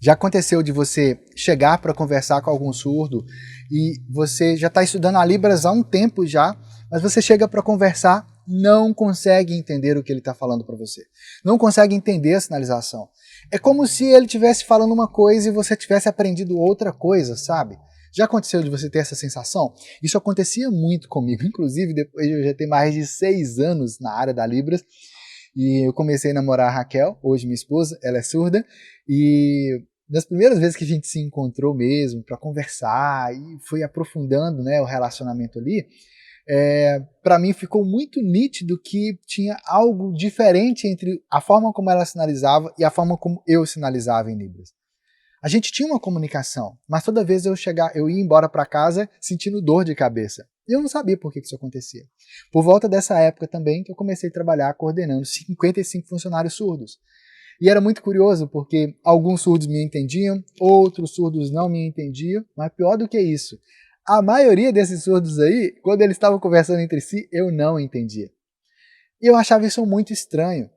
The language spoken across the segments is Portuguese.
Já aconteceu de você chegar para conversar com algum surdo e você já está estudando a Libras há um tempo já, mas você chega para conversar, não consegue entender o que ele está falando para você. Não consegue entender a sinalização. É como se ele estivesse falando uma coisa e você tivesse aprendido outra coisa, sabe? Já aconteceu de você ter essa sensação? Isso acontecia muito comigo, inclusive depois de eu já ter mais de 6 anos na área da Libras, e eu comecei a namorar a Raquel, hoje minha esposa, ela é surda, e das primeiras vezes que a gente se encontrou mesmo para conversar e foi aprofundando, né, o relacionamento ali, para mim ficou muito nítido que tinha algo diferente entre a forma como ela sinalizava e a forma como eu sinalizava em Libras. A gente tinha uma comunicação, mas toda vez eu ia embora para casa sentindo dor de cabeça. E eu não sabia por que isso acontecia. Por volta dessa época também que eu comecei a trabalhar coordenando 55 funcionários surdos. E era muito curioso porque alguns surdos me entendiam, outros surdos não me entendiam, mas pior do que isso, a maioria desses surdos aí, quando eles estavam conversando entre si, eu não entendia. E eu achava isso muito estranho.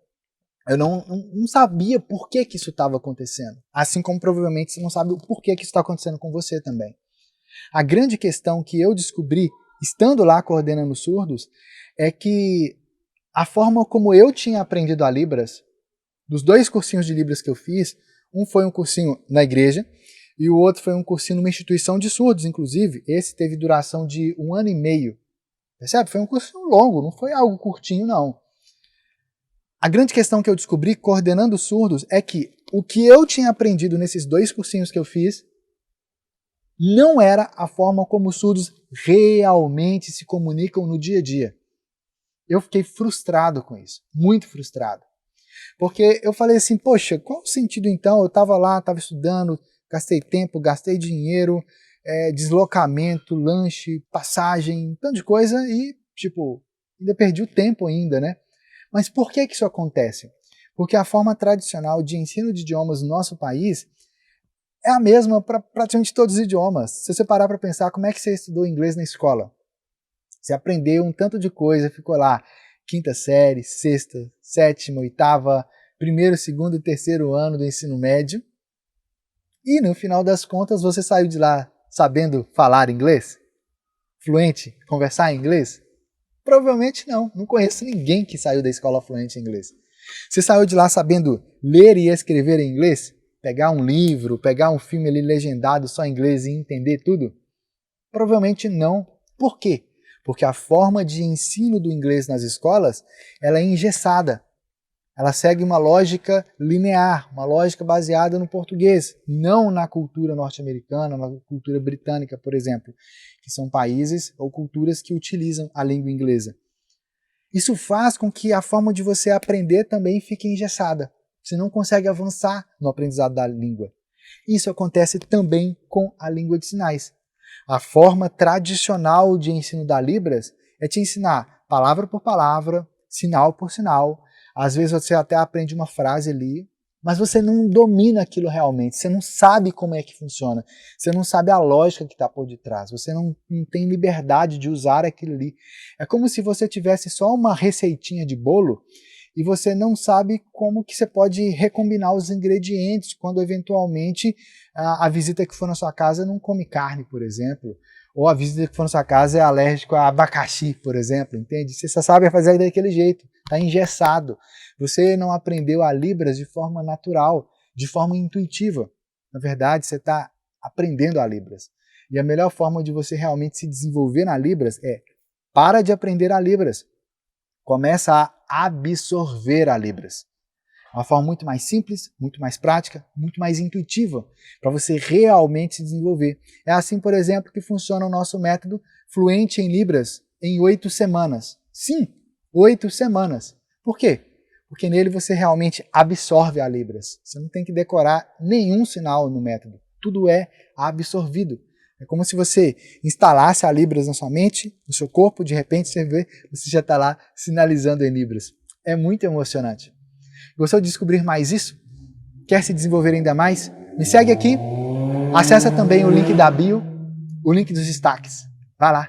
Eu não sabia por que isso estava acontecendo. Assim como provavelmente você não sabe o porquê que isso está acontecendo com você também. A grande questão que eu descobri, estando lá coordenando surdos, é que a forma como eu tinha aprendido a Libras, dos 2 cursinhos de Libras que eu fiz, um foi um cursinho na igreja e o outro foi um cursinho numa instituição de surdos, inclusive. Esse teve duração de 1 ano e meio. Percebe? Foi um cursinho longo, não foi algo curtinho, não. A grande questão que eu descobri coordenando surdos é que o que eu tinha aprendido nesses 2 cursinhos que eu fiz não era a forma como os surdos realmente se comunicam no dia a dia. Eu fiquei frustrado com isso, muito frustrado. Porque eu falei assim, poxa, qual o sentido então? Eu estava lá, estava estudando, gastei tempo, gastei dinheiro, deslocamento, lanche, passagem, tanto de coisa e, tipo, ainda perdi o tempo ainda, né? Mas por que isso acontece? Porque a forma tradicional de ensino de idiomas no nosso país é a mesma para praticamente todos os idiomas. Se você parar para pensar, como é que você estudou inglês na escola? Você aprendeu um tanto de coisa, ficou lá, 5ª série, 6ª, 7ª, 8ª, 1º, 2º e 3º ano do ensino médio. E no final das contas você saiu de lá sabendo falar inglês? Fluente? Conversar em inglês? Provavelmente não. Não conheço ninguém que saiu da escola fluente em inglês. Você saiu de lá sabendo ler e escrever em inglês? Pegar um livro, pegar um filme ali legendado só em inglês e entender tudo? Provavelmente não. Por quê? Porque a forma de ensino do inglês nas escolas, ela é engessada. Ela segue uma lógica linear, uma lógica baseada no português, não na cultura norte-americana, na cultura britânica, por exemplo, que são países ou culturas que utilizam a língua inglesa. Isso faz com que a forma de você aprender também fique engessada. Você não consegue avançar no aprendizado da língua. Isso acontece também com a língua de sinais. A forma tradicional de ensino da Libras é te ensinar palavra por palavra, sinal por sinal. Às vezes você até aprende uma frase ali, mas você não domina aquilo realmente, você não sabe como é que funciona, você não sabe a lógica que está por detrás, você não tem liberdade de usar aquilo ali. É como se você tivesse só uma receitinha de bolo e você não sabe como que você pode recombinar os ingredientes quando eventualmente a visita que for na sua casa não come carne, por exemplo, ou a visita que for na sua casa é alérgico a abacaxi, por exemplo, entende? Você só sabe fazer daquele jeito, está engessado. Você não aprendeu a Libras de forma natural, de forma intuitiva. Na verdade, você está aprendendo a Libras. E a melhor forma de você realmente se desenvolver na Libras é para de aprender a Libras. Começa a absorver a Libras. É uma forma muito mais simples, muito mais prática, muito mais intuitiva para você realmente se desenvolver. É assim, por exemplo, que funciona o nosso método Fluente em Libras em 8 semanas. Sim, 8 semanas. Por quê? Porque nele você realmente absorve a Libras. Você não tem que decorar nenhum sinal no método. Tudo é absorvido. É como se você instalasse a Libras na sua mente, no seu corpo, de repente você vê, você já está lá sinalizando em Libras. É muito emocionante. Gostou de descobrir mais isso? Quer se desenvolver ainda mais? Me segue aqui. Acesse também o link da bio, o link dos destaques. Vai lá.